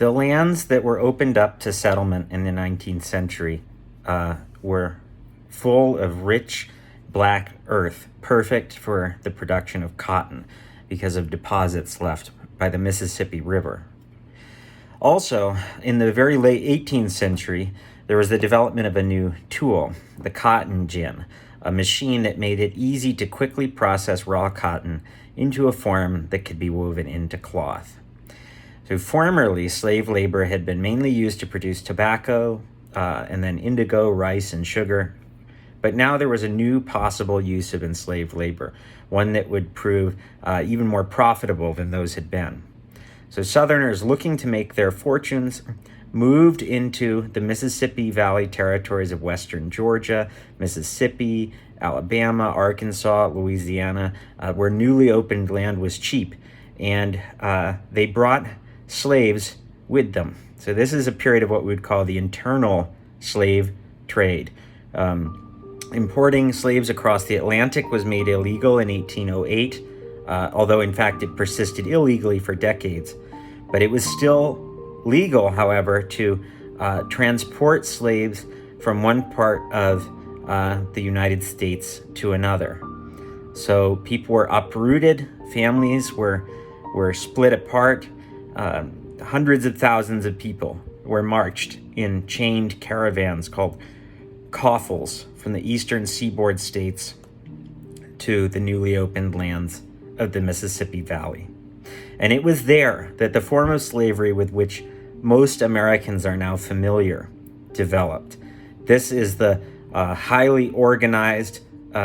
The lands that were opened up to settlement in the 19th century were full of rich black earth, perfect for the production of cotton because of deposits left by the Mississippi River. Also, in the very late 18th century, there was the development of a new tool, the cotton gin, a machine that made it easy to quickly process raw cotton into a form that could be woven into cloth. So formerly, slave labor had been mainly used to produce tobacco, and then indigo, rice, and sugar. But now there was a new possible use of enslaved labor, one that would prove even more profitable than those had been. So Southerners looking to make their fortunes moved into the Mississippi Valley territories of western Georgia, Mississippi, Alabama, Arkansas, Louisiana, where newly opened land was cheap. And they brought slaves with them. So this is a period of what we would call the internal slave trade. Importing slaves across the Atlantic was made illegal in 1808, although in fact it persisted illegally for decades. But it was still legal, however, to transport slaves from one part of the United States to another. So people were uprooted, families were split apart, hundreds of thousands of people were marched in chained caravans called coffles from the eastern seaboard states to the newly opened lands of the Mississippi Valley. And it was there that the form of slavery with which most Americans are now familiar developed. This is the highly organized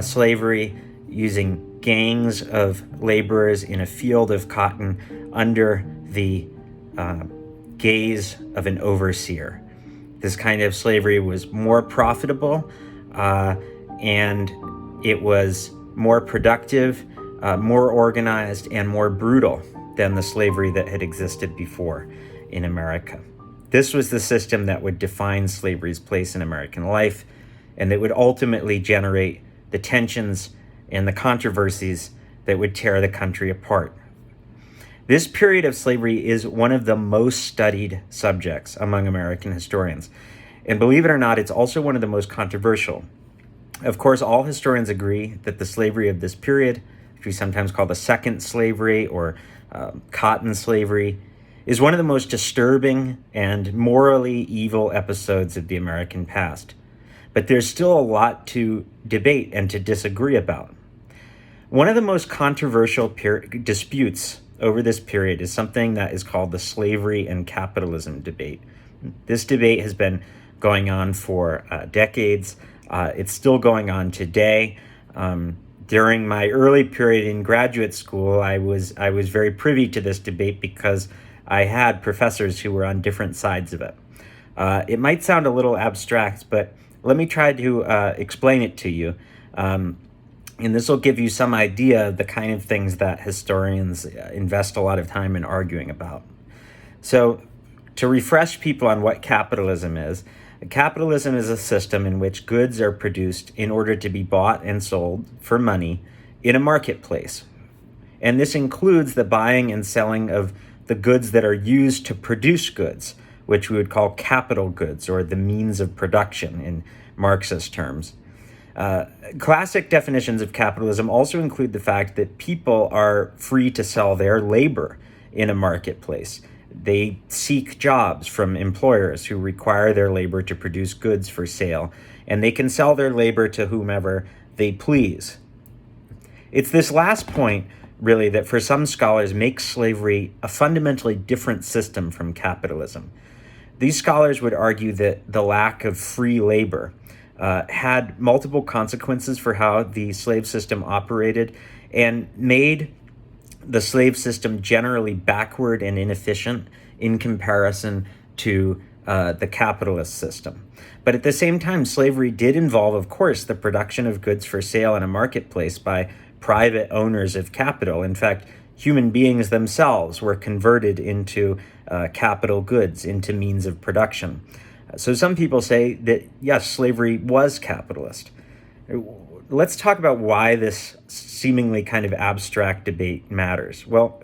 slavery using gangs of laborers in a field of cotton under the gaze of an overseer. This kind of slavery was more profitable and it was more productive, more organized, and more brutal than the slavery that had existed before in America. This was the system that would define slavery's place in American life, and that would ultimately generate the tensions and the controversies that would tear the country apart. This period of slavery is one of the most studied subjects among American historians. And believe it or not, it's also one of the most controversial. Of course, all historians agree that the slavery of this period, which we sometimes call the second slavery or cotton slavery, is one of the most disturbing and morally evil episodes of the American past. But there's still a lot to debate and to disagree about. One of the most controversial disputes over this period is something that is called the slavery and capitalism debate. This debate has been going on for decades. It's still going on today. During my early period in graduate school, I was very privy to this debate because I had professors who were on different sides of it. It might sound a little abstract, but let me try to explain it to you. And this will give you some idea of the kind of things that historians invest a lot of time in arguing about. So, to refresh people on what capitalism is a system in which goods are produced in order to be bought and sold for money in a marketplace. And this includes the buying and selling of the goods that are used to produce goods, which we would call capital goods, or the means of production in Marxist terms. Classic definitions of capitalism also include the fact that people are free to sell their labor in a marketplace. They seek jobs from employers who require their labor to produce goods for sale, and they can sell their labor to whomever they please. It's this last point, really, that for some scholars makes slavery a fundamentally different system from capitalism. These scholars would argue that the lack of free labor had multiple consequences for how the slave system operated and made the slave system generally backward and inefficient in comparison to the capitalist system. But at the same time, slavery did involve, of course, the production of goods for sale in a marketplace by private owners of capital. In fact, human beings themselves were converted into capital goods, into means of production. So some people say that, yes, slavery was capitalist. Let's talk about why this seemingly kind of abstract debate matters. Well,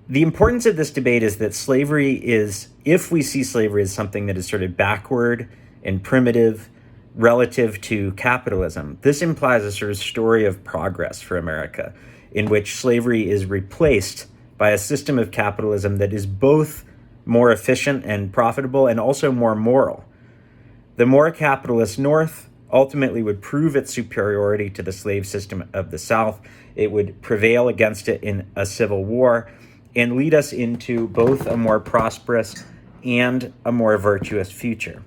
The importance of this debate is that slavery is, if we see slavery as something that is sort of backward and primitive relative to capitalism, this implies a sort of story of progress for America, in which slavery is replaced by a system of capitalism that is both more efficient and profitable and also more moral. The more capitalist North ultimately would prove its superiority to the slave system of the South. It would prevail against it in a civil war and lead us into both a more prosperous and a more virtuous future.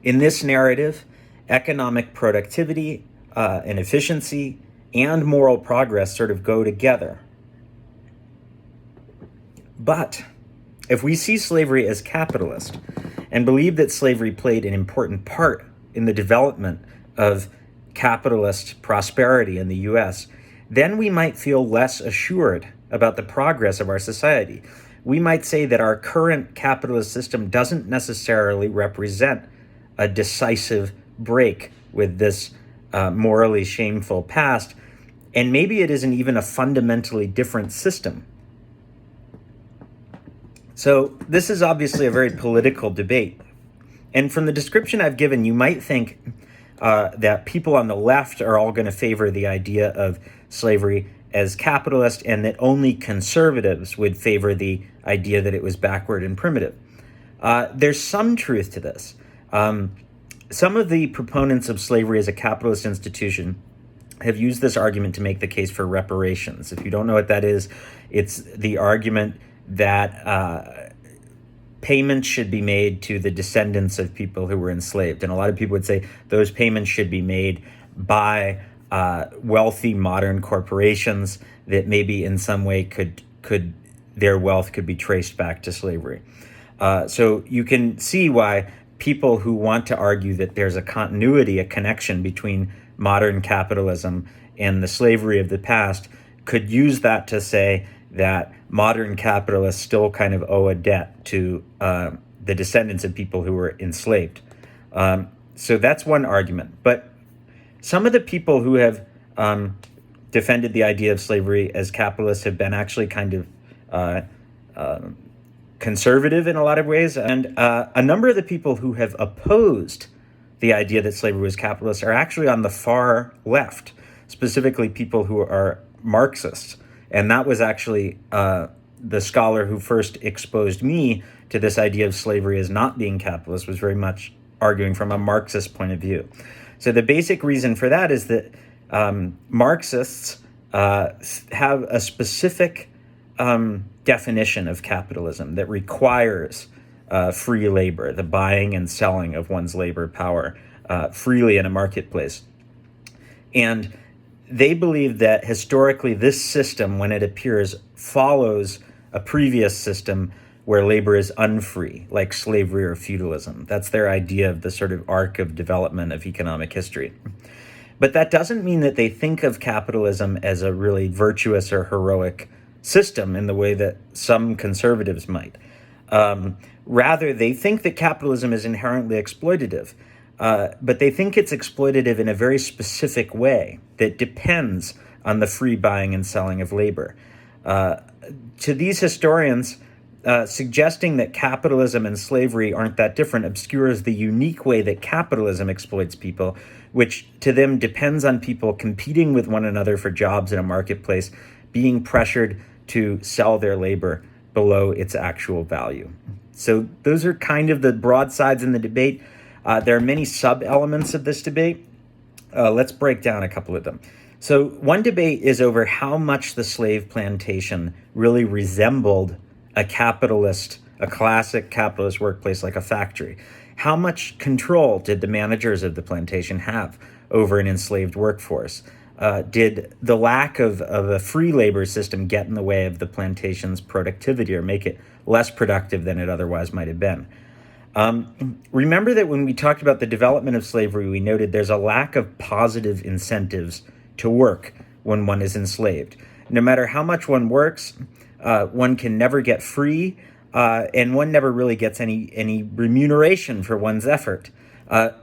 In this narrative, economic productivity and efficiency and moral progress sort of go together. But if we see slavery as capitalist and believe that slavery played an important part in the development of capitalist prosperity in the US, then we might feel less assured about the progress of our society. We might say that our current capitalist system doesn't necessarily represent a decisive break with this morally shameful past, and maybe it isn't even a fundamentally different system. So this is obviously a very political debate. And from the description I've given, you might think that people on the left are all going to favor the idea of slavery as capitalist, and that only conservatives would favor the idea that it was backward and primitive. There's some truth to this. Some of the proponents of slavery as a capitalist institution have used this argument to make the case for reparations. If you don't know what that is, it's the argument that payments should be made to the descendants of people who were enslaved. And a lot of people would say those payments should be made by wealthy modern corporations that maybe in some way could their wealth could be traced back to slavery. So you can see why people who want to argue that there's a continuity, a connection between modern capitalism and the slavery of the past could use that to say that modern capitalists still kind of owe a debt to the descendants of people who were enslaved. So that's one argument. But some of the people who have defended the idea of slavery as capitalists have been actually kind of conservative in a lot of ways. And a number of the people who have opposed the idea that slavery was capitalist are actually on the far left, specifically people who are Marxists. And that was actually the scholar who first exposed me to this idea of slavery as not being capitalist, was very much arguing from a Marxist point of view. So the basic reason for that is that Marxists have a specific definition of capitalism that requires free labor, the buying and selling of one's labor power freely in a marketplace. And they believe that historically this system, when it appears, follows a previous system where labor is unfree, like slavery or feudalism. That's their idea of the sort of arc of development of economic history. But that doesn't mean that they think of capitalism as a really virtuous or heroic system in the way that some conservatives might. Rather, they think that capitalism is inherently exploitative, but they think it's exploitative in a very specific way that depends on the free buying and selling of labor. To these historians, suggesting that capitalism and slavery aren't that different obscures the unique way that capitalism exploits people, which to them depends on people competing with one another for jobs in a marketplace, being pressured to sell their labor below its actual value. So those are kind of the broad sides in the debate. There are many sub-elements of this debate. Let's break down a couple of them. So one debate is over how much the slave plantation really resembled a classic capitalist workplace like a factory. How much control did the managers of the plantation have over an enslaved workforce? Did the lack of a free labor system get in the way of the plantation's productivity or make it less productive than it otherwise might have been? Remember that when we talked about the development of slavery, we noted there's a lack of positive incentives to work when one is enslaved. No matter how much one works, one can never get free, and one never really gets any remuneration for one's effort.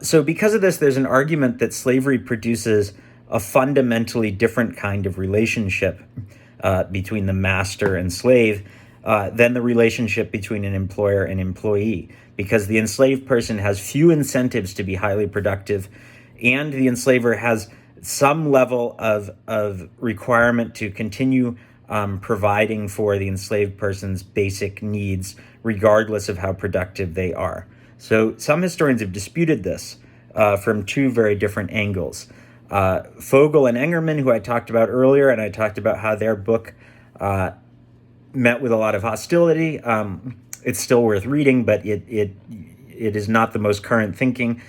So because of this, there's an argument that slavery produces a fundamentally different kind of relationship between the master and slave than the relationship between an employer and employee, because the enslaved person has few incentives to be highly productive, and the enslaver has some level of requirement to continue providing for the enslaved person's basic needs, regardless of how productive they are. So some historians have disputed this from two very different angles. Fogel and Engerman, who I talked about earlier, and I talked about how their book met with a lot of hostility. It's still worth reading, but it is not the most current thinking.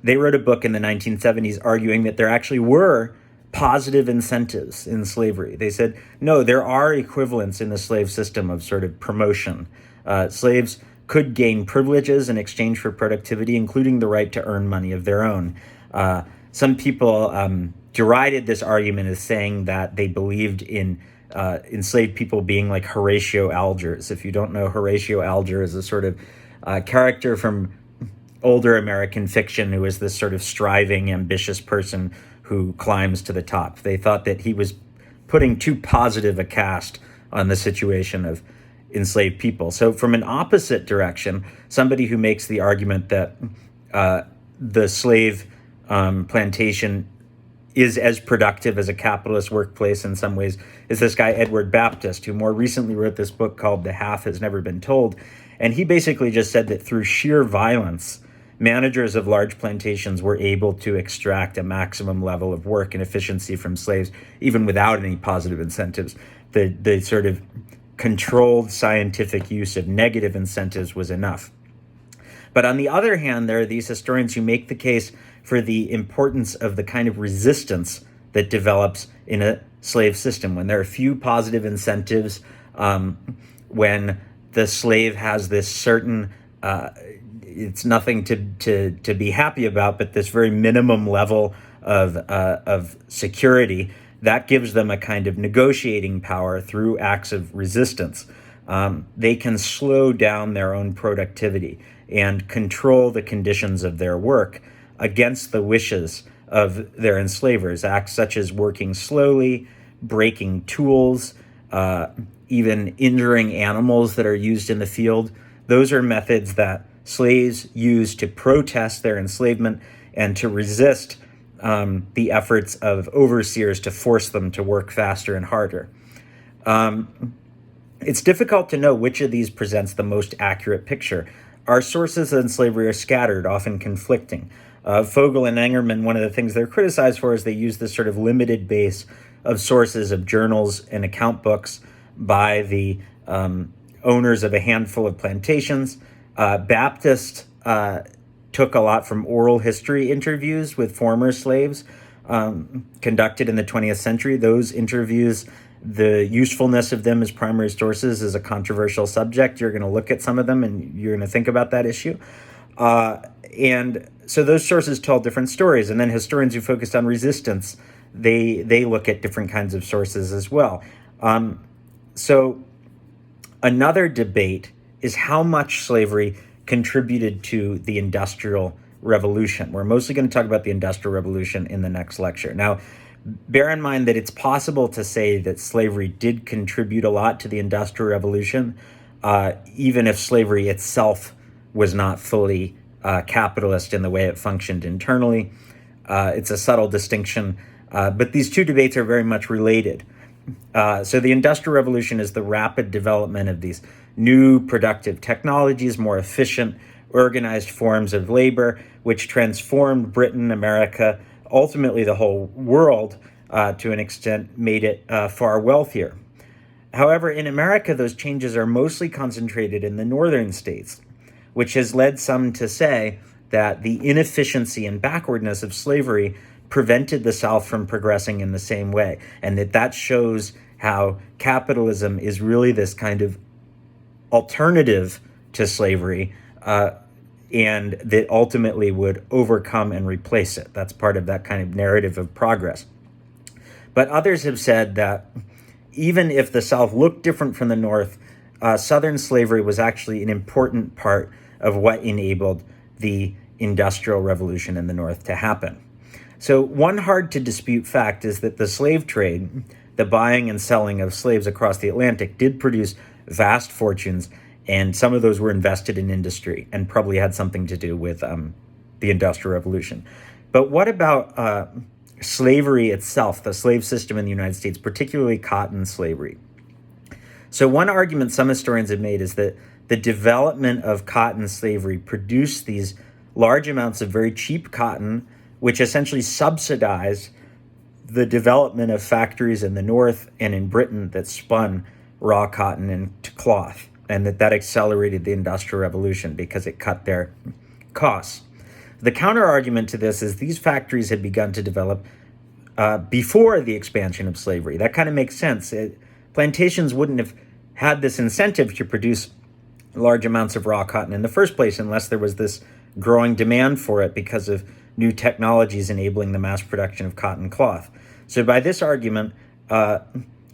They wrote a book in the 1970s arguing that there actually were positive incentives in slavery. They said, no, there are equivalents in the slave system of sort of promotion. Slaves could gain privileges in exchange for productivity, including the right to earn money of their own. Some people derided this argument as saying that they believed in enslaved people being like Horatio Algiers. If you don't know, Horatio Algiers is a sort of character from older American fiction who is this sort of striving, ambitious person who climbs to the top. They thought that he was putting too positive a cast on the situation of enslaved people. So from an opposite direction, somebody who makes the argument that the slave plantation is as productive as a capitalist workplace in some ways is this guy, Edward Baptist, who more recently wrote this book called The Half Has Never Been Told. And he basically just said that through sheer violence, managers of large plantations were able to extract a maximum level of work and efficiency from slaves, even without any positive incentives. The sort of controlled scientific use of negative incentives was enough. But on the other hand, there are these historians who make the case for the importance of the kind of resistance that develops in a slave system when there are few positive incentives, when the slave has this certain it's nothing to be happy about, but this very minimum level of security that gives them a kind of negotiating power through acts of resistance. They can slow down their own productivity and control the conditions of their work against the wishes of their enslavers. Acts such as working slowly, breaking tools, even injuring animals that are used in the field. Those are methods that slaves use to protest their enslavement and to resist the efforts of overseers to force them to work faster and harder. It's difficult to know which of these presents the most accurate picture. Our sources on slavery are scattered, often conflicting. Fogel and Engerman, one of the things they're criticized for is they use this sort of limited base of sources of journals and account books by the owners of a handful of plantations. Baptist took a lot from oral history interviews with former slaves conducted in the 20th century. Those interviews, the usefulness of them as primary sources is a controversial subject. You're going to look at some of them and you're going to think about that issue. And so those sources tell different stories. And then historians who focused on resistance, they look at different kinds of sources as well. So another debate is how much slavery contributed to the Industrial Revolution. We're mostly going to talk about the Industrial Revolution in the next lecture. Now, bear in mind that it's possible to say that slavery did contribute a lot to the Industrial Revolution, even if slavery itself was not fully capitalist in the way it functioned internally. It's a subtle distinction, but these two debates are very much related. So the Industrial Revolution is the rapid development of these new productive technologies, more efficient, organized forms of labor, which transformed Britain, America, ultimately the whole world, to an extent, made it far wealthier. However, in America, those changes are mostly concentrated in the northern states, which has led some to say that the inefficiency and backwardness of slavery prevented the South from progressing in the same way, and that shows how capitalism is really this kind of alternative to slavery, and that ultimately would overcome and replace it. That's part of that kind of narrative of progress. But others have said that even if the South looked different from the North, Southern slavery was actually an important part of what enabled the Industrial Revolution in the North to happen. So one hard to dispute fact is that the slave trade the buying and selling of slaves across the Atlantic did produce vast fortunes, and some of those were invested in industry and probably had something to do with the Industrial Revolution. But what about slavery itself, the slave system in the United States, particularly cotton slavery? So one argument some historians have made is that the development of cotton slavery produced these large amounts of very cheap cotton, which essentially subsidized the development of factories in the North and in Britain that spun raw cotton into cloth, and that accelerated the Industrial Revolution because it cut their costs. The counter-argument to this is these factories had begun to develop before the expansion of slavery. That kind of makes sense. Plantations wouldn't have had this incentive to produce large amounts of raw cotton in the first place unless there was this growing demand for it because of new technologies enabling the mass production of cotton cloth. So by this argument,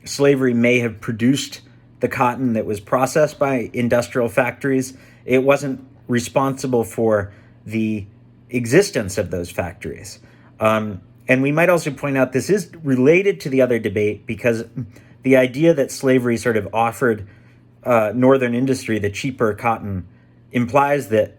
slavery may have produced the cotton that was processed by industrial factories. It wasn't responsible for the existence of those factories. And we might also point out this is related to the other debate because the idea that slavery sort of offered northern industry the cheaper cotton implies that,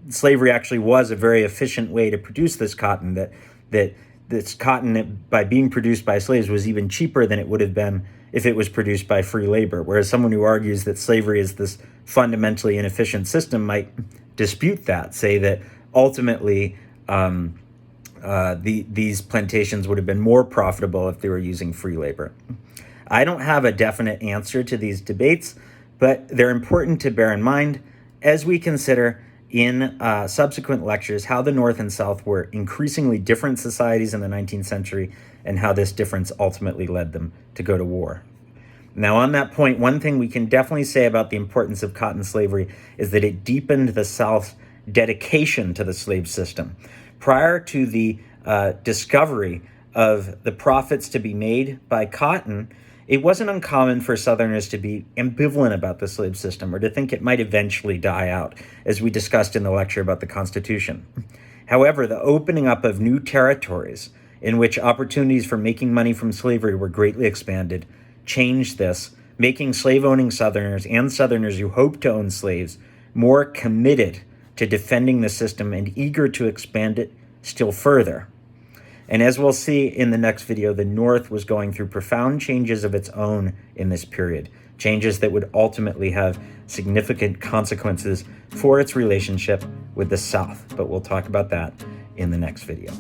slavery actually was a very efficient way to produce this cotton, that this cotton, by being produced by slaves, was even cheaper than it would have been if it was produced by free labor. Whereas someone who argues that slavery is this fundamentally inefficient system might dispute that, say that ultimately these plantations would have been more profitable if they were using free labor. I don't have a definite answer to these debates, but they're important to bear in mind as we consider in subsequent lectures how the North and South were increasingly different societies in the 19th century and how this difference ultimately led them to go to war. Now, on that point, one thing we can definitely say about the importance of cotton slavery is that it deepened the South's dedication to the slave system. Prior to the discovery of the profits to be made by cotton, it wasn't uncommon for Southerners to be ambivalent about the slave system or to think it might eventually die out, as we discussed in the lecture about the Constitution. However, the opening up of new territories in which opportunities for making money from slavery were greatly expanded changed this, making slave-owning Southerners and Southerners who hoped to own slaves more committed to defending the system and eager to expand it still further. And as we'll see in the next video, the North was going through profound changes of its own in this period, changes that would ultimately have significant consequences for its relationship with the South. But we'll talk about that in the next video.